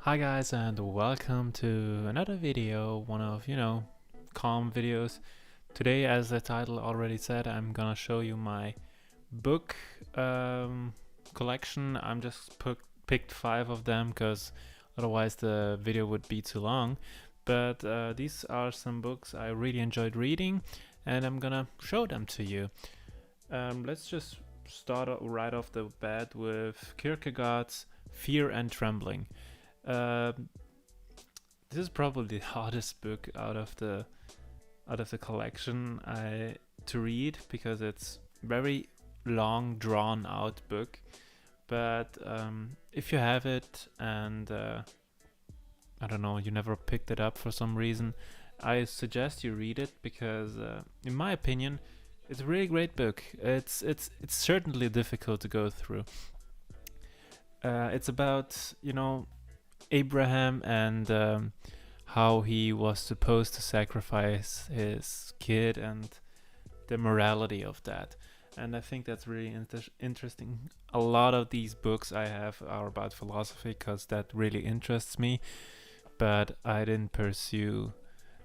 Hi guys and welcome to another video, one of, calm videos. Today, as the title already said, I'm gonna show you my book collection. I'm just picked 5 of them because otherwise the video would be too long. But these are some books I really enjoyed reading and I'm gonna show them to you. Let's just start right off the bat with Kierkegaard's Fear and Trembling. Uh, this is probably the hardest book out of the collection to read because it's very long, drawn out book. But if you have it and I don't know, you never picked it up for some reason, I suggest you read it because, in my opinion, it's a really great book. It's certainly difficult to go through. It's about Abraham and how he was supposed to sacrifice his kid and the morality of that. And I think that's really interesting. A lot of these books I have are about philosophy because that really interests me, but I didn't pursue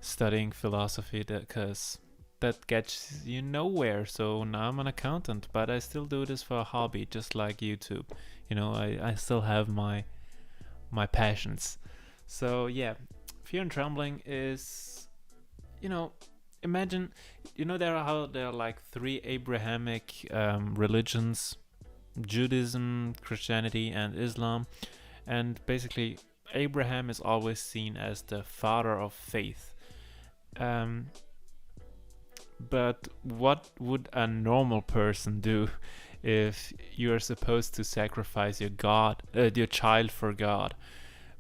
studying philosophy because that gets you nowhere. So now I'm an accountant, but I still do this for a hobby, just like YouTube. I still have my passions. So yeah, Fear and Trembling is, imagine, there are like 3 Abrahamic religions: Judaism, Christianity, and Islam. And basically, Abraham is always seen as the father of faith. Um, but what would a normal person do if you are supposed to sacrifice your child for God?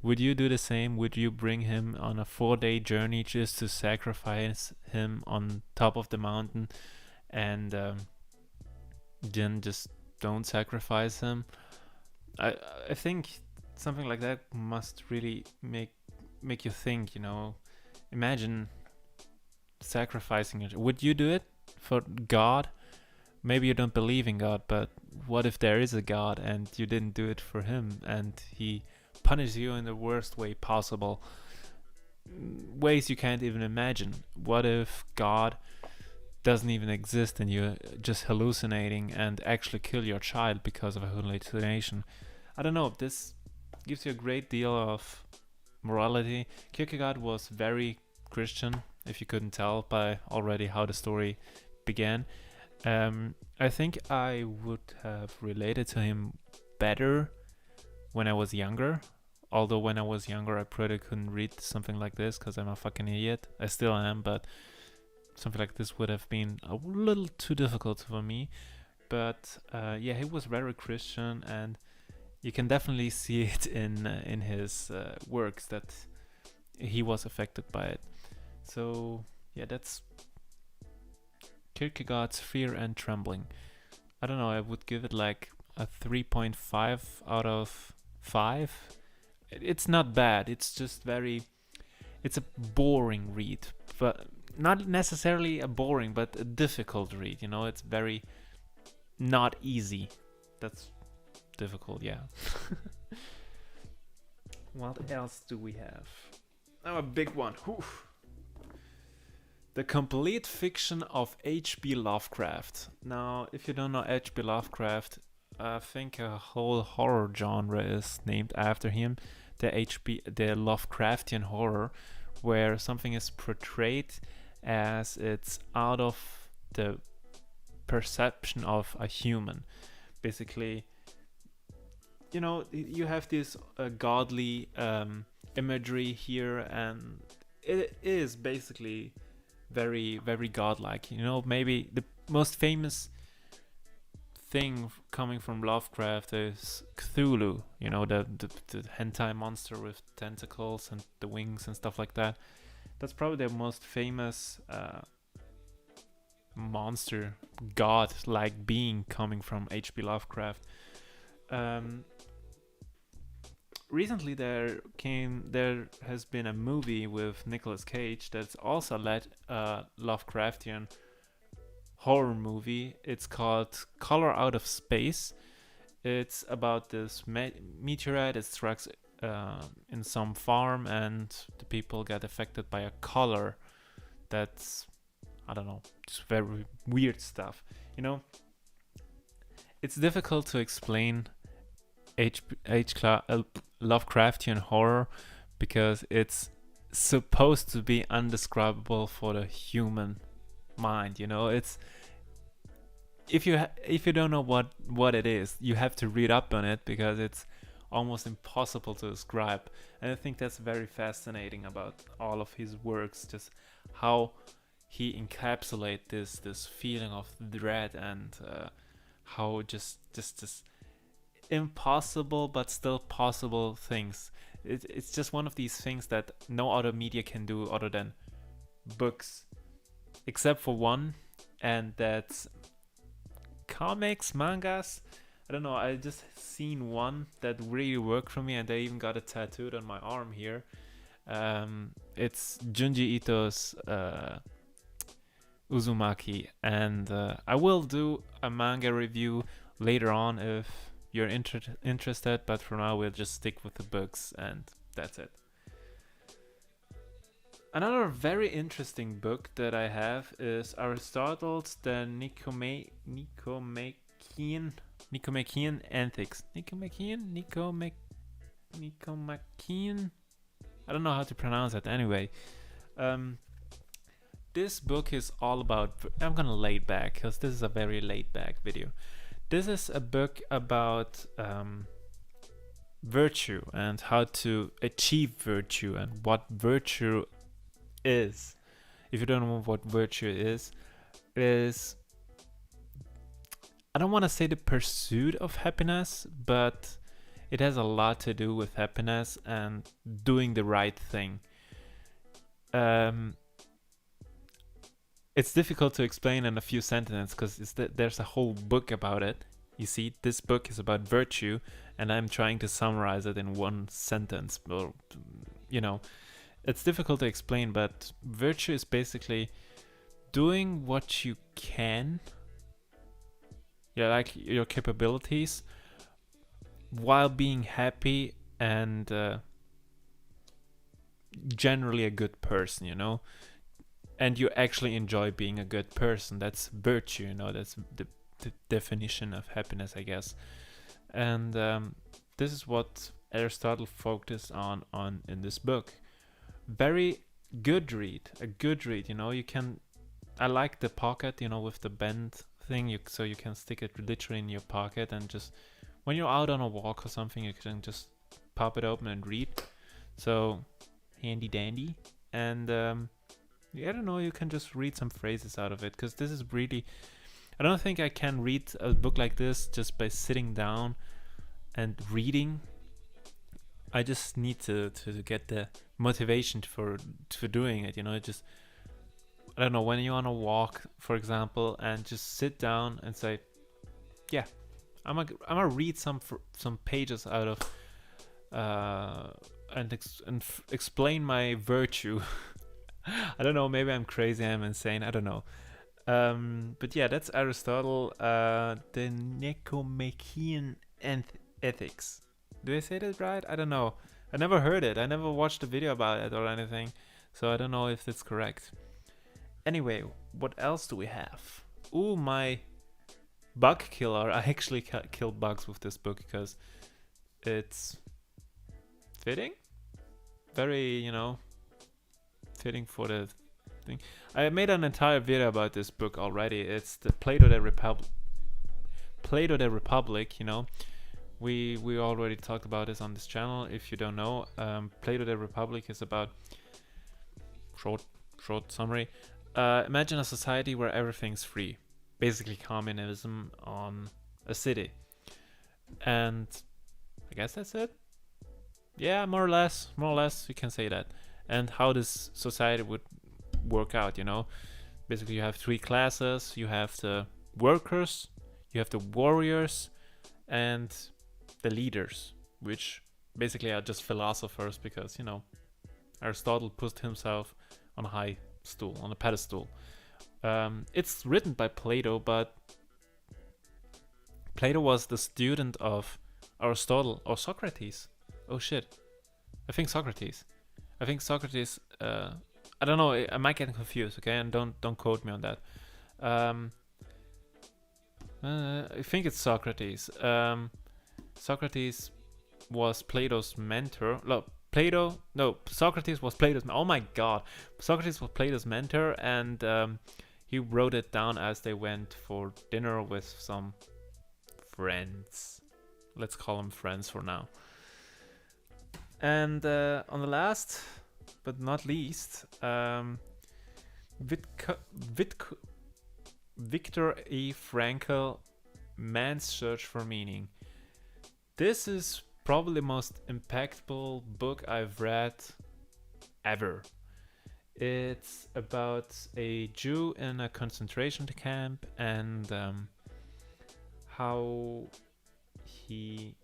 Would you do the same? Would you bring him on a 4-day journey just to sacrifice him on top of the mountain and then just don't sacrifice him? I think something like that must really make you think. Imagine sacrificing it. Would you do it for God? Maybe you don't believe in God, but what if there is a God and you didn't do it for him and he punishes you in the worst way possible? Ways you can't even imagine. What if God doesn't even exist and you're just hallucinating and actually kill your child because of a hallucination? I don't know. This gives you a great deal of morality. Kierkegaard was very Christian, if you couldn't tell by already how the story began. I think I would have related to him better when I was younger. Although when I was younger, I probably couldn't read something like this because I'm a fucking idiot. I still am, but something like this would have been a little too difficult for me. But yeah, he was very Christian, and you can definitely see it in his works that he was affected by it. So yeah, that's Kierkegaard's Fear and Trembling. I don't know, I would give it like a 3.5 out of 5. It's not bad, it's just it's a boring read, but not necessarily a boring, but a difficult read. It's very not easy. That's difficult, yeah. What else do we have? Oh, a big one. Whew. The Complete Fiction of H.P. Lovecraft. Now, if you don't know H.P. Lovecraft, I think a whole horror genre is named after him. The Lovecraftian horror, where something is portrayed as it's out of the perception of a human. Basically, you have this godly imagery here, and it is basically very, very godlike. Maybe the most famous thing coming from Lovecraft is Cthulhu. The hentai monster with tentacles and the wings and stuff like that. That's probably the most famous monster, god-like being coming from H.P. Lovecraft. Recently there has been a movie with Nicolas Cage that's also led a Lovecraftian horror movie. It's called Color Out of Space. It's about this meteorite that strikes in some farm, and the people get affected by a color that's, I don't know, just very weird stuff. You know, it's difficult to explain Lovecraftian horror because it's supposed to be undescribable for the human mind. You know, it's if you don't know what it is, you have to read up on it because it's almost impossible to describe. And I think that's very fascinating about all of his works, just how he encapsulates this feeling of dread, and how just this impossible but still possible things. It's just one of these things that no other media can do other than books, except for one, and that's comics, mangas. I don't know, I just seen one that really worked for me, and I even got it tattooed on my arm here. It's Junji Ito's Uzumaki, and I will do a manga review later on if you're interested, but for now we'll just stick with the books, and that's it. Another very interesting book that I have is Aristotle's The Nicomachean Ethics. Nicomachean? I don't know how to pronounce it anyway. This book is all about... I'm gonna lay it back because this is a very laid back video. This is a book about virtue and how to achieve virtue and what virtue is. If you don't know what virtue is I don't want to say the pursuit of happiness, but it has a lot to do with happiness and doing the right thing. It's difficult to explain in a few sentences because there's a whole book about it. You see, this book is about virtue, and I'm trying to summarize it in one sentence. Or, you know, it's difficult to explain, but virtue is basically doing what you can, like your capabilities, while being happy and generally a good person, you know, and you actually enjoy being a good person. That's virtue, you know, that's the definition of happiness, I guess. And this is what Aristotle focused on in this book. Very good read, a good read, you know. I like the pocket, you know, with the bend thing, so you can stick it literally in your pocket, and just when you're out on a walk or something, you can just pop it open and read. So handy dandy. And I don't know, you can just read some phrases out of it, because this is really, I don't think I can read a book like this just by sitting down and reading. I just need to get the motivation for doing it, you know. Just, I don't know, when you're on a walk, for example, and just sit down and say, yeah, I'm gonna read some pages out of and explain my virtue. I don't know, maybe I'm crazy, I'm insane, I don't know. But yeah, that's Aristotle, the Nicomachean Ethics. Do I say that right? I don't know. I never heard it. I never watched a video about it or anything, so I don't know if that's correct. Anyway, what else do we have? Ooh, my bug killer. I actually kill bugs with this book because it's fitting. Very, you know, fitting for the thing. I made an entire video about this book already. It's the Plato the Republic, you know. We already talked about this on this channel. If you don't know, Plato the Republic is about, short summary, imagine a society where everything's free, basically communism on a city, and I guess that's it. Yeah, more or less you can say that. And how this society would work out, you know. Basically you have three classes. You have the workers, you have the warriors, and the leaders, which basically are just philosophers, because, you know, Aristotle put himself on a pedestal. It's written by Plato, but Plato was the student of Aristotle or Socrates. Oh shit, I think Socrates. I think Socrates. I don't know. I might get confused. Okay, and don't quote me on that. I think it's Socrates. Socrates was Plato's mentor. Socrates was Plato's. Oh my God, Socrates was Plato's mentor, and he wrote it down as they went for dinner with some friends. Let's call them friends for now. And on the last but not least, Viktor E. Frankl, Man's Search for Meaning. This is probably the most impactful book I've read ever. It's about a Jew in a concentration camp and how he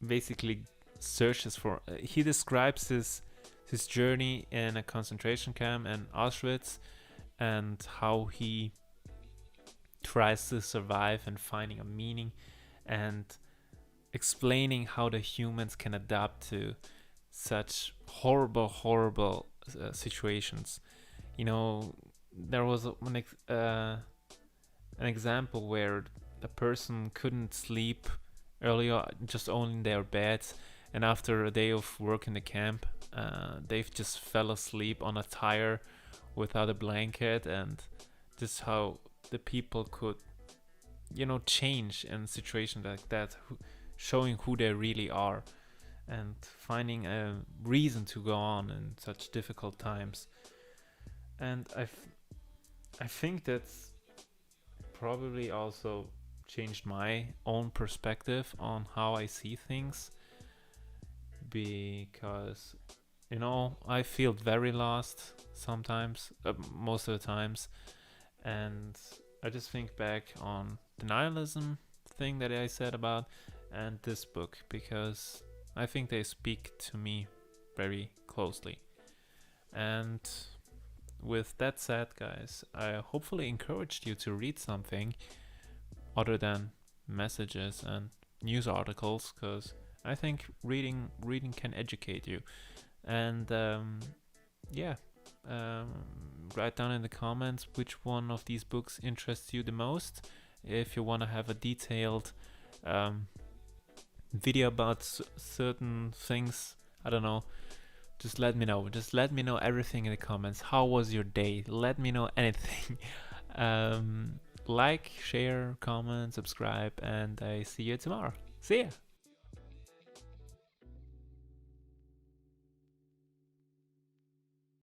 basically searches for. He describes his journey in a concentration camp in Auschwitz and how he tries to survive and finding a meaning and explaining how the humans can adapt to such horrible situations. You know, there was an example where the person couldn't sleep earlier, just owning their beds, and after a day of work in the camp, they've just fell asleep on a tire without a blanket, and this is how the people could, change in situations like that, showing who they really are and finding a reason to go on in such difficult times. And I think that's probably also changed my own perspective on how I see things, because I feel very lost sometimes, most of the times, and I just think back on the nihilism thing that I said about and this book, because I think they speak to me very closely. And with that said, guys, I hopefully encouraged you to read something other than messages and news articles, because I think reading can educate you. And write down in the comments which one of these books interests you the most. If you want to have a detailed video about certain things, I don't know, just let me know. Just let me know everything in the comments. How was your day? Let me know anything. Like, share, comment, subscribe, and I see you tomorrow. See ya!